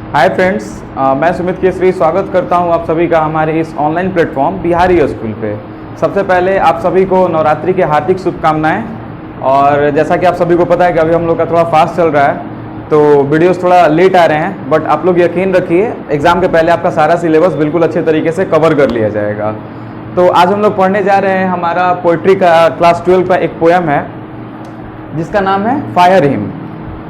Hi friends, मैं सुमित केसरी स्वागत करता हूं आप सभी का हमारे इस ऑनलाइन प्लेटफॉर्म बिहारी स्कूल पे। सबसे पहले आप सभी को नवरात्रि के हार्दिक शुभकामनाएं। और जैसा कि आप सभी को पता है कि अभी हम लोग का थोड़ा फास्ट चल रहा है तो वीडियोस थोड़ा लेट आ रहे हैं, बट आप लोग यकीन रखिए एग्ज़ाम के पहले आपका सारा सिलेबस बिल्कुल अच्छे तरीके से कवर कर लिया जाएगा। तो आज हम लोग पढ़ने जा रहे हैं, हमारा पोइट्री का क्लास 12 का एक पोएम है जिसका नाम है फायर हिम।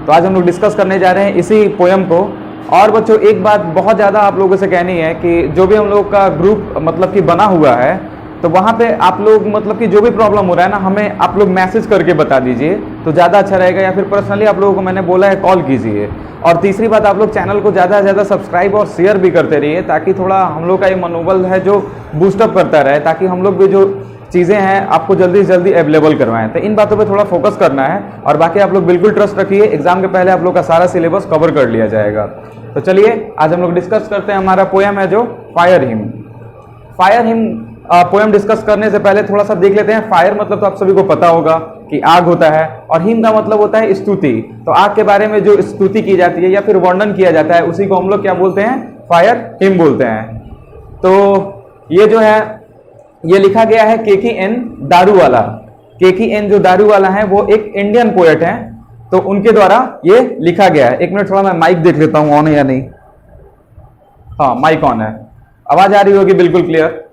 तो आज हम लोग डिस्कस करने जा रहे हैं इसी पोएम को। और बच्चों, एक बात बहुत ज़्यादा आप लोगों से कहनी है कि जो भी हम लोग का ग्रुप मतलब कि बना हुआ है तो वहाँ पे आप लोग मतलब कि जो भी प्रॉब्लम हो रहा है ना, हमें आप लोग मैसेज करके बता दीजिए तो ज़्यादा अच्छा रहेगा, या फिर पर्सनली आप लोगों को मैंने बोला है कॉल कीजिए। और तीसरी बात, आप लोग चैनल को ज़्यादा से ज़्यादा सब्सक्राइब और शेयर भी करते रहिए ताकि थोड़ा हम लोग का ये मनोबल है जो बूस्टअप करता रहे, ताकि हम लोग भी जो चीज़ें हैं आपको जल्दी से जल्दी अवेलेबल करवाएं। तो इन बातों पे थोड़ा फोकस करना है और बाकी आप लोग बिल्कुल ट्रस्ट रखिए, एग्जाम के पहले आप लोग का सारा सिलेबस कवर कर लिया जाएगा। तो चलिए आज हम लोग डिस्कस करते हैं, हमारा पोएम है जो fire him. Fire him poem discuss करने से पहले थोड़ा सा देख लेते हैं। फायर मतलब तो आप सभी को पता होगा कि आग होता है, और हिम का मतलब होता है स्तुति। तो आग के बारे में जो स्तुति की जाती है या फिर वर्णन किया जाता है उसी को हम लोग क्या बोलते हैं, फायर हिम बोलते हैं। तो ये जो है ये लिखा गया है KKN दारूवाला। KKN जो दारूवाला है वो एक इंडियन पोएट है, तो उनके द्वारा ये लिखा गया है। एक मिनट थोड़ा मैं माइक देख लेता हूँ ऑन है या नहीं। हाँ, माइक ऑन है, आवाज आ रही होगी बिल्कुल क्लियर।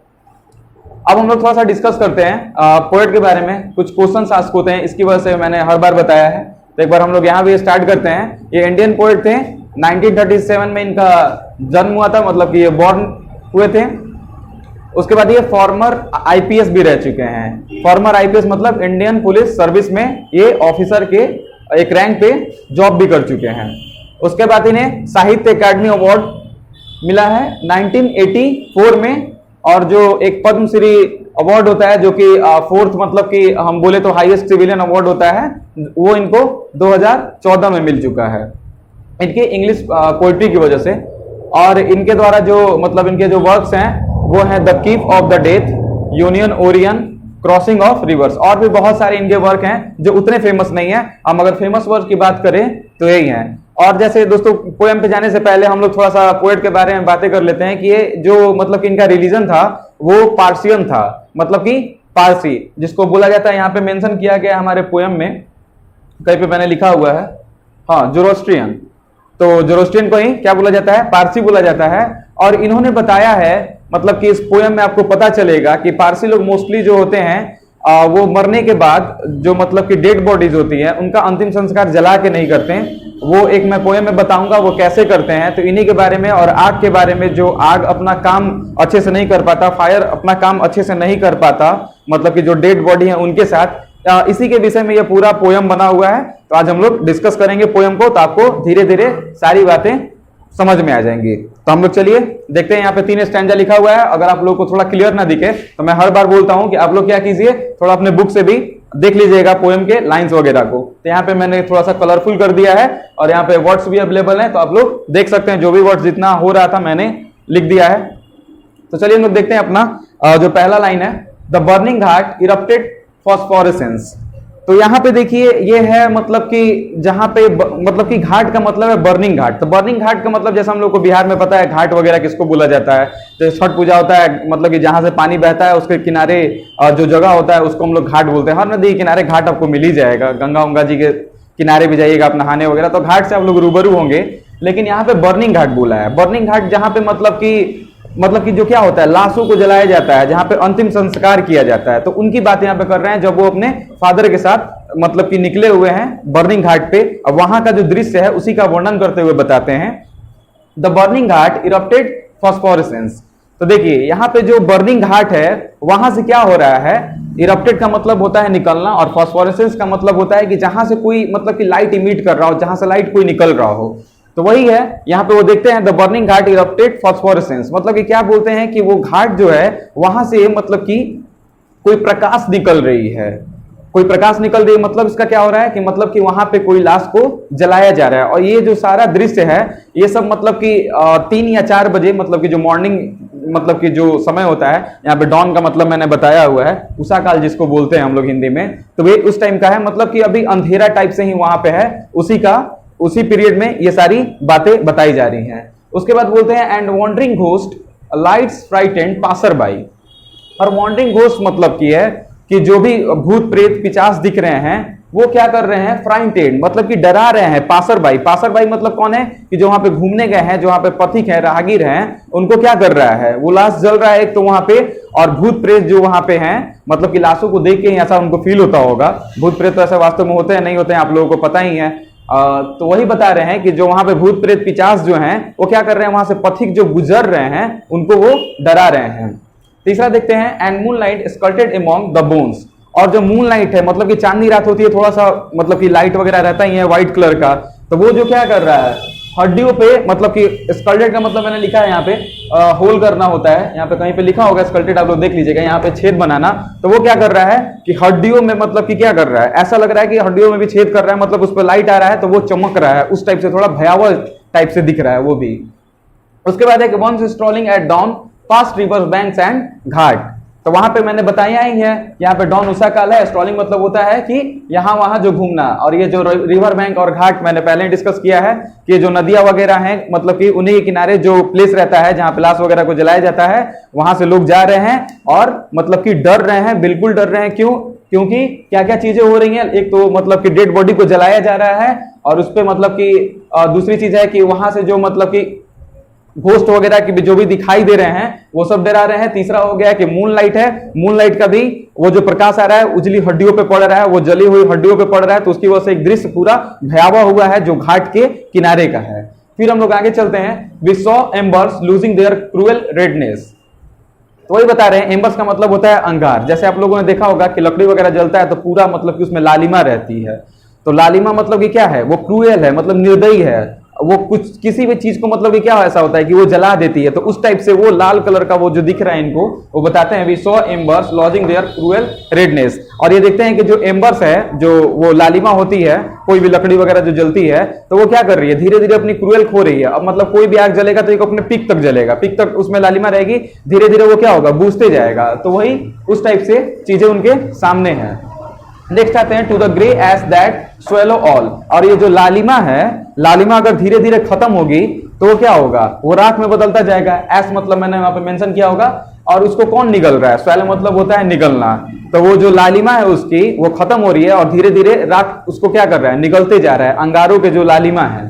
अब हम लोग थोड़ा सा डिस्कस करते हैं पोएट के बारे में। कुछ क्वेश्चंस आस्क होते हैं, इसकी वजह से मैंने हर बार बताया है। तो एक बार हम लोग यहाँ भी स्टार्ट करते हैं। ये इंडियन पोएट थे, 1937 में इनका जन्म हुआ था, मतलब कि ये बॉर्न हुए थे। उसके बाद ये फॉर्मर IPS भी रह चुके हैं। फॉर्मर IPS मतलब इंडियन पुलिस सर्विस में ये ऑफिसर के एक रैंक पे जॉब भी कर चुके हैं। उसके बाद इन्हें साहित्य अकादमी अवार्ड मिला है 1984 में, और जो एक पद्मश्री अवार्ड होता है जो कि फोर्थ मतलब कि हम बोले तो हाईएस्ट सिविलियन अवार्ड होता है, वो इनको 2014 में मिल चुका है इनके इंग्लिश पोइट्री की वजह से। और इनके द्वारा जो मतलब इनके जो वर्क्स हैं वो है the keep of the death, union Orion, crossing of reverse. और भी बहुत सारे इनके वर्क हैं जो उतने फेमस नहीं है। हम अगर फेमस वर्क की बात करें तो यही है। और जैसे दोस्तों, पोएम पे जाने से पहले हम लोग थोड़ा सा पोएट के बारे में बातें कर लेते हैं कि ये जो मतलब कि इनका रिलीजन था वो पार्सियन था, मतलब कि पारसी, जिसको बोला जाता है, यहाँ पे मेंशन किया गया हमारे पोएम में, कहीं पे मैंने लिखा हुआ है, हाँ, जोरोस्ट्रियन। तो जोरोस्ट्रियन को ही क्या बोला जाता है, पारसी बोला जाता है। और इन्होंने बताया है, मतलब कि इस पोएम में आपको पता चलेगा कि पारसी लोग मोस्टली जो होते हैं वो मरने के बाद जो मतलब कि डेड बॉडीज होती है उनका अंतिम संस्कार जला के नहीं करते हैं। वो एक मैं पोएम में बताऊंगा वो कैसे करते हैं। तो इन्हीं के बारे में और आग के बारे में, जो आग अपना काम अच्छे से नहीं कर पाता, फायर अपना काम अच्छे से नहीं कर पाता, मतलब कि जो डेड बॉडी है उनके साथ, इसी के विषय में ये पूरा पोएम बना हुआ है। तो आज हम लोग डिस्कस करेंगे पोएम को, तो आपको धीरे धीरे सारी बातें समझ में आ जाएंगी। तो हम लोग चलिए देखते हैं। यहाँ पे 3 स्टैंजा लिखा हुआ है। अगर आप लोग को थोड़ा क्लियर ना दिखे तो मैं हर बार बोलता हूं कि आप लोग क्या कीजिए, थोड़ा अपने बुक से भी देख लीजिएगा पोएम के लाइंस वगैरह को। तो यहाँ पे मैंने थोड़ा सा कलरफुल कर दिया है और यहाँ पे वर्ड्स भी अवेलेबल हैं, तो आप लोग देख सकते हैं। जो भी वर्ड्स जितना हो रहा था मैंने लिख दिया है। तो चलिए हम लोग देखते हैं अपना जो पहला लाइन है, the burning Ghat erupted phosphorescence. तो यहाँ पे देखिए ये है मतलब कि जहां पे मतलब कि घाट का मतलब है बर्निंग घाट। तो बर्निंग घाट का मतलब जैसा हम लोग को बिहार में पता है घाट वगैरह किसको बोला जाता है, तो छठ पूजा होता है, मतलब कि जहां से पानी बहता है उसके किनारे जो जगह होता है उसको हम लोग घाट बोलते हैं। हर नदी के किनारे घाट आपको मिल ही जाएगा, गंगा जी के किनारे भी जाइएगा आप नहाने वगैरह तो घाट से आप लोग रूबरू होंगे। लेकिन यहाँ पे बर्निंग घाट बोला है। बर्निंग घाट जहां पे मतलब कि जो क्या होता है, लाशों को जलाया जाता है, जहां पे अंतिम संस्कार किया जाता है, तो उनकी बात यहाँ पे कर रहे हैं जब वो अपने फादर के साथ मतलब कि निकले हुए हैं बर्निंग घाट पे। अब वहां का जो दृश्य है उसी का वर्णन करते हुए बताते हैं, the burning Ghat erupted phosphorescence. तो देखिए यहाँ पे जो बर्निंग घाट है वहां से क्या हो रहा है, इरप्टेड का मतलब होता है निकलना, और फॉस्फोरेसेंस का मतलब होता है कि जहां से कोई मतलब कि लाइट इमिट कर रहा हो, जहां से लाइट कोई निकल रहा हो। तो वही है यहाँ पे वो देखते हैं, the burning Ghat erupted phosphorescence, मतलब कि क्या बोलते हैं कि वो घाट जो है वहां से मतलब कि कोई प्रकाश निकल रही है, कोई प्रकाश निकल रही है। मतलब इसका क्या हो रहा है कि मतलब कि वहां पे कोई लाश को जलाया जा रहा है। और ये जो सारा दृश्य है ये सब मतलब कि 3 या 4 बजे, मतलब कि जो मॉर्निंग मतलब कि जो समय होता है, यहाँ पे डॉन का मतलब मैंने बताया हुआ है, उषा काल जिसको बोलते हैं हम लोग हिंदी में, तो वे उस टाइम का है, मतलब कि अभी अंधेरा टाइप से ही वहां पे है, उसी पीरियड में ये सारी बातें बताई जा रही हैं। उसके बाद बोलते हैं and wandering ghost lights frightened passer by. और वॉन्डरिंग घोस्ट मतलब की है कि जो भी भूत प्रेत पिचास दिख रहे हैं वो क्या कर रहे हैं, फ्राइटेंड मतलब कि डरा रहे हैं पासर बाई। पासर बाई मतलब कौन है कि जो वहां पे घूमने गए हैं, जो वहां पे पथिक है, राहगीर हैं, उनको क्या कर रहा है, वो लाश जल रहा है एक तो वहां पे, और भूत प्रेत जो वहां पे हैं मतलब कि लाशों को देख के ही ऐसा उनको फील होता होगा। भूत प्रेत तो ऐसे वास्तव में होते हैं नहीं होते हैं आप लोगों को पता ही है। तो वही बता रहे हैं कि जो वहां पे भूत प्रेत पिचास जो हैं वो क्या कर रहे हैं, वहां से पथिक जो गुजर रहे हैं उनको वो डरा रहे हैं। तीसरा देखते हैं and moonlight skirted among the bones. और जो मून लाइट है मतलब कि चांदनी रात होती है, थोड़ा सा मतलब कि लाइट वगैरह रहता ही है व्हाइट कलर का, तो वो जो क्या कर रहा है हड्डियों पे, मतलब कि स्कल्टेड का मतलब मैंने लिखा है यहाँ पे होल करना होता है, यहाँ पे कहीं पे लिखा होगा स्कल्टेड, आप लोग देख लीजिएगा, यहाँ पे छेद बनाना। तो वो क्या कर रहा है कि हड्डियों में मतलब कि क्या कर रहा है, ऐसा लग रहा है कि हड्डियों में भी छेद कर रहा है, मतलब उस पर लाइट आ रहा है तो वो चमक रहा है, उस टाइप से थोड़ा भयावह टाइप से दिख रहा है वो भी। उसके बाद है कि once strolling at dawn past river banks and ghat. तो वहां पे मैंने बताया ही है, यहाँ पे डॉन उषा काल है, स्ट्रॉलिंग मतलब होता है कि यहाँ वहां जो घूमना, और ये जो रिवर बैंक और घाट मैंने पहले डिस्कस किया है कि जो नदियां वगैरह हैं मतलब कि उन्हीं के किनारे जो प्लेस रहता है जहां प्लास वगैरह को जलाया जाता है, वहां से लोग जा रहे हैं और मतलब कि डर रहे हैं, बिल्कुल डर रहे हैं। क्यों? क्योंकि क्या क्या चीजें हो रही हैं, एक तो मतलब कि डेड बॉडी को जलाया जा रहा है, और उस पर मतलब कि दूसरी चीज है कि वहां से जो मतलब कि घोस्ट वगैरह की जो भी दिखाई दे रहे हैं वो सब डरा रहे हैं। तीसरा हो गया कि मून लाइट है, मून लाइट का भी वो जो प्रकाश आ रहा है उजली हड्डियों पे पड़ रहा है, वो जली हुई हड्डियों पे पड़ रहा है, तो उसकी वजह से एक दृश्य पूरा भयावह हुआ है जो घाट के किनारे का है। फिर हम लोग आगे चलते हैं, we saw embers losing their cruel redness. तो वही बता रहे हैं, एम्बर्स का मतलब होता है अंगार। जैसे आप लोगों ने देखा होगा कि लकड़ी वगैरह जलता है तो पूरा मतलब कि उसमें लालिमा रहती है, तो लालिमा मतलब कि क्या है, वो क्रूएल है, मतलब निर्दयी है, वो कुछ किसी भी चीज को मतलब कि क्या ऐसा होता है कि वो जला देती है, तो उस टाइप से वो लाल कलर का वो जो दिख रहा है इनको, वो बताते हैं we saw embers losing their cruel redness. और ये देखते हैं कि जो एम्बर्स है, जो वो लालिमा होती है, कोई भी लकड़ी वगैरह जो जलती है, तो वो क्या कर रही है, धीरे धीरे अपनी क्रूएल खो रही है। अब मतलब कोई भी आग जलेगा तो एक अपने पीक तक जलेगा, पीक तक उसमें लालिमा रहेगी, धीरे धीरे वो क्या होगा, बुझते जाएगा। तो वही उस टाइप से चीजें उनके सामने है। नेक्स्ट आते हैं to the grey ash that swallow all. और ये जो लालिमा है, लालिमा अगर धीरे धीरे खत्म होगी तो वो क्या होगा, वो राख में बदलता जाएगा। एस मतलब मैंने वहां पे मेंशन किया होगा, और उसको कौन निगल रहा है, स्वेलो मतलब होता है निगलना। तो वो जो लालिमा है उसकी वो खत्म हो रही है और धीरे धीरे राख उसको क्या कर रहा है, निगलते जा रहा है, अंगारों के जो लालिमा है।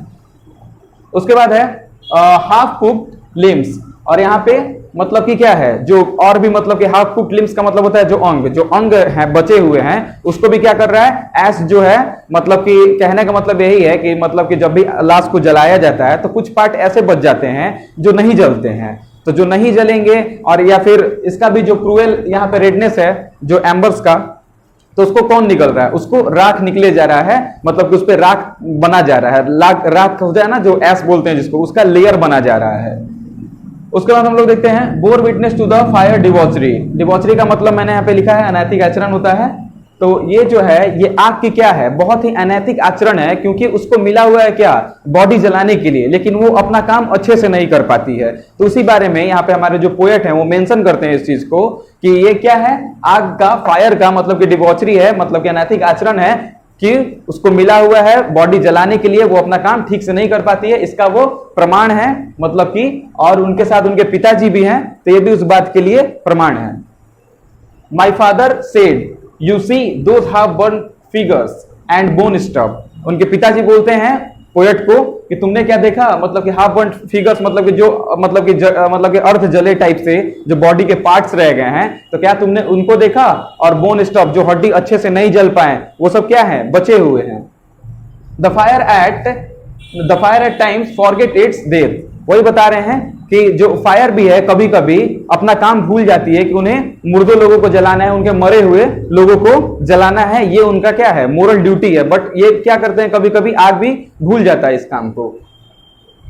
उसके बाद है हाफ कुक्ड लिम्स। और यहाँ पे मतलब कि क्या है, जो और भी मतलब कि हाफ कुक्ड लिम्स का मतलब होता है जो अंग है बचे हुए हैं उसको भी क्या कर रहा है, एस जो है, मतलब कि कहने का मतलब यही है कि मतलब कि जब भी लाश को जलाया जाता है तो कुछ पार्ट ऐसे बच जाते हैं जो नहीं जलते हैं, तो जो नहीं जलेंगे, और या फिर इसका भी जो क्रूएल यहाँ पे रेडनेस है जो एम्बर्स का, तो उसको कौन निकल रहा है, उसको राख निकले जा रहा है, मतलब कि उस पर राख बना जा रहा है, राख हो जाए ना जो एस बोलते हैं जिसको, उसका लेयर बना जा रहा है। उसके बाद हम लोग देखते हैं bore witness to the fire debauchery. Debauchery का मतलब मैंने यहाँ पे लिखा है अनैतिक आचरण होता है। तो ये जो है ये आग की क्या है, बहुत ही अनैतिक आचरण है, क्योंकि उसको मिला हुआ है क्या, बॉडी जलाने के लिए, लेकिन वो अपना काम अच्छे से नहीं कर पाती है। तो उसी बारे में यहाँ पे हमारे जो पोएट हैं वो मेंशन करते हैं इस चीज को कि ये क्या है, आग का, फायर का मतलब कि डिवॉचरी है, मतलब कि अनैतिक आचरण है कि उसको मिला हुआ है बॉडी जलाने के लिए, वो अपना काम ठीक से नहीं कर पाती है। इसका वो प्रमाण है, मतलब कि, और उनके साथ उनके पिताजी भी हैं, तो ये भी उस बात के लिए प्रमाण है। My father said you see those have burn figures and bone stuff. उनके पिताजी बोलते हैं पोएट को कि तुमने क्या देखा, मतलब कि हाफ बर्न फिगर्स मतलब कि जो मतलब कि अर्थ जले टाइप से जो बॉडी के पार्ट्स रह गए हैं, तो क्या तुमने उनको देखा, और बोन स्टफ जो हड्डी अच्छे से नहीं जल पाए वो सब क्या है, बचे हुए हैं। The fire eight times forget it's death. वही बता रहे हैं कि जो फायर भी है कभी कभी अपना काम भूल जाती है कि उन्हें मुर्दे लोगों को जलाना है, उनके मरे हुए लोगों को जलाना है, ये उनका क्या है, मोरल ड्यूटी है। बट ये क्या करते हैं, कभी कभी आग भी भूल जाता है इस काम को।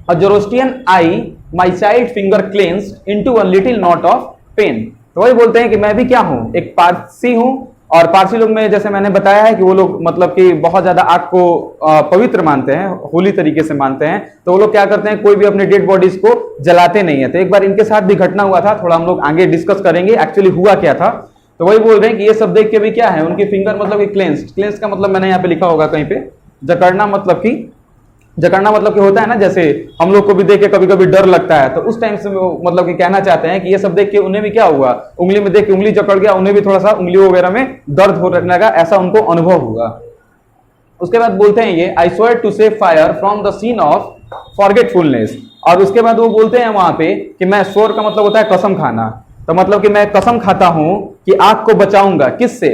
A Zoroastrian I my child finger cleansed into a little knot of pain. तो वही बोलते हैं कि मैं भी क्या हूं, एक पारसी हूं, और पारसी लोग में जैसे मैंने बताया है कि वो लोग मतलब कि बहुत ज्यादा आग को पवित्र मानते हैं, होली तरीके से मानते हैं, तो वो लोग क्या करते हैं, कोई भी अपने डेड बॉडीज को जलाते नहीं है। तो एक बार इनके साथ भी घटना हुआ था, थोड़ा हम लोग आगे डिस्कस करेंगे एक्चुअली हुआ क्या था। तो वही बोल रहे हैं कि ये सब देख के भी क्या है, उनकी फिंगर मतलब कि क्लेंस्ड का मतलब मैंने यहाँ पे लिखा होगा कहीं पे, जकड़ना मतलब कि जकड़ना मतलब कि होता है ना, जैसे हम लोग को भी देख के कभी कभी डर लगता है, तो उस टाइम से वो मतलब कि कहना चाहते हैं कि ये सब देख के उन्हें भी क्या हुआ, उंगली में देख के उंगली जकड़ गया, उन्हें भी थोड़ा सा उंगली वगैरह में दर्द होने लगा, ऐसा उनको अनुभव हुआ। उसके बाद बोलते हैं ये I swear to save fire from the scene of forgetfulness, और उसके बाद वो बोलते हैं वहां पे कि मैं स्वेयर का मतलब होता है कसम खाना, तो मतलब कि मैं कसम खाता हूं कि आग को बचाऊंगा, किससे,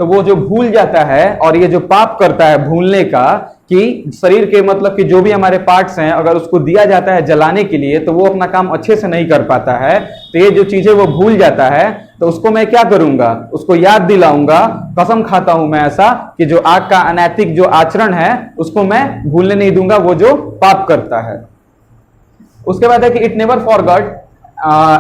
तो वो जो भूल जाता है और ये जो पाप करता है भूलने का, कि शरीर के मतलब कि जो भी हमारे पार्ट्स हैं अगर उसको दिया जाता है जलाने के लिए तो वो अपना काम अच्छे से नहीं कर पाता है, तो ये जो चीजें वो भूल जाता है, तो उसको मैं क्या करूंगा, उसको याद दिलाऊंगा, कसम खाता हूं मैं ऐसा कि जो आग का अनैतिक जो आचरण है उसको मैं भूलने नहीं दूंगा, वो जो पाप करता है। उसके बाद है कि it never forgot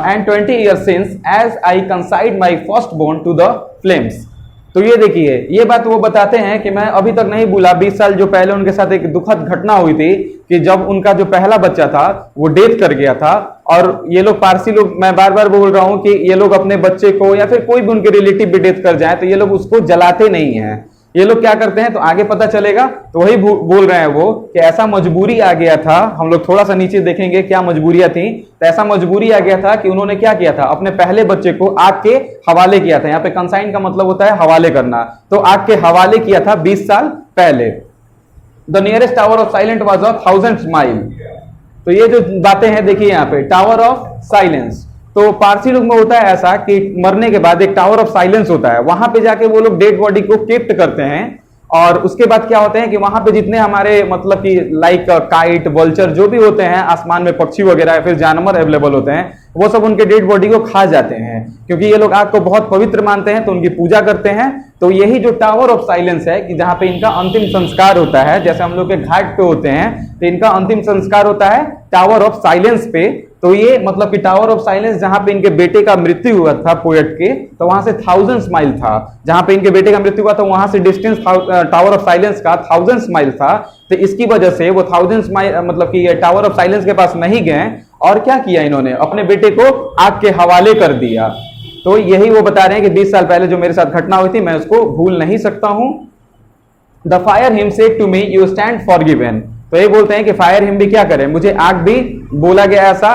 and 20 years since as I consigned my firstborn to the flames। तो ये देखिए, ये बात वो बताते हैं कि मैं अभी तक नहीं भूला 20 साल जो पहले उनके साथ एक दुखद घटना हुई थी कि जब उनका जो पहला बच्चा था वो डेथ कर गया था, और ये लोग पारसी लोग, मैं बार बार बोल रहा हूं कि ये लोग अपने बच्चे को या फिर कोई भी उनके रिलेटिव भी डेथ कर जाए तो ये लोग उसको जलाते नहीं हैं, ये लोग क्या करते हैं, तो आगे पता चलेगा, तो वही बोल रहे हैं वो कि ऐसा मजबूरी आ गया था, हम लोग थोड़ा सा नीचे देखेंगे क्या मजबूरियां थी, तो ऐसा मजबूरी आ गया था कि उन्होंने क्या किया था, अपने पहले बच्चे को आग के हवाले किया था। यहाँ पे कंसाइन का मतलब होता है हवाले करना, तो आग के हवाले किया था 20 साल पहले। The nearest tower of silent was of 1000 mile. तो ये जो बातें हैं देखिए यहाँ पे, टावर ऑफ साइलेंस, तो पारसी लोग में होता है ऐसा कि मरने के बाद एक टावर ऑफ साइलेंस होता है, वहां पे जाके वो लोग डेड बॉडी को कीप्ट करते हैं, और उसके बाद क्या होते हैं कि वहां पे जितने हमारे मतलब कि लाइक काइट, वल्चर जो भी होते हैं आसमान में पक्षी वगैरह या फिर जानवर अवेलेबल होते हैं, वो सब उनके डेड बॉडी को खा जाते हैं, क्योंकि ये लोग आग को बहुत पवित्र मानते हैं तो उनकी पूजा करते हैं। तो यही जो टावर ऑफ साइलेंस है कि जहां पे इनका अंतिम संस्कार होता है, जैसे हम लोग के घाट पे होते हैं तो इनका अंतिम संस्कार होता है टावर ऑफ साइलेंस पे। तो ये मतलब कि टावर ऑफ साइलेंस जहां पे इनके बेटे का मृत्यु हुआ था पोएट के, तो वहां से 1000 माइल था, जहां पे इनके बेटे का मृत्यु हुआ था वहां से डिस्टेंस टावर ऑफ साइलेंस का 1000 माइल था। तो इसकी वजह से वो 1000 माइल मतलब कि ये टावर ऑफ साइलेंस के पास नहीं गए, और क्या किया इन्होंने, अपने बेटे को आग के हवाले कर दिया। तो यही वो बता रहे हैं कि 20 साल पहले जो मेरे साथ घटना हुई थी मैं उसको भूल नहीं सकता हूं। The fire him said to me you stand forgiven. तो ये बोलते हैं कि फायर हिम भी क्या करे, मुझे आग भी बोला गया ऐसा,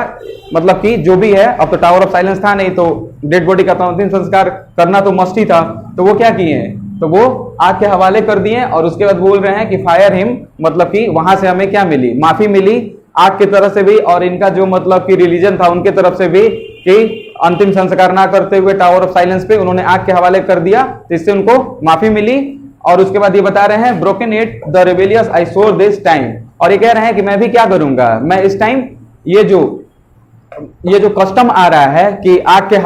मतलब कि जो भी है, अब तो टावर ऑफ साइलेंस था नहीं, तो डेड बॉडी का अंतिम संस्कार करना तो मस्ट ही था, तो वो क्या किए हैं, तो वो आग के हवाले कर दिए। और उसके बाद बोल रहे हैं कि फायर हिम मतलब कि वहां से हमें क्या मिली, माफी मिली आग की तरफ से भी, और इनका जो मतलब कि रिलीजन था उनके तरफ से भी, कि अंतिम संस्कार ना करते हुए टावर ऑफ साइलेंस पे उन्होंने आग के हवाले कर दिया, तो इससे उनको माफी मिली। और उसके बाद ये बता रहे हैं ब्रोकन इट द रेबेलियस आई सोर दिस टाइम, और ये कह रहे हैं कि मैं भी क्या करूंगा, मैं इस टाइम ये जो कस्टम आ रहा है कि आग के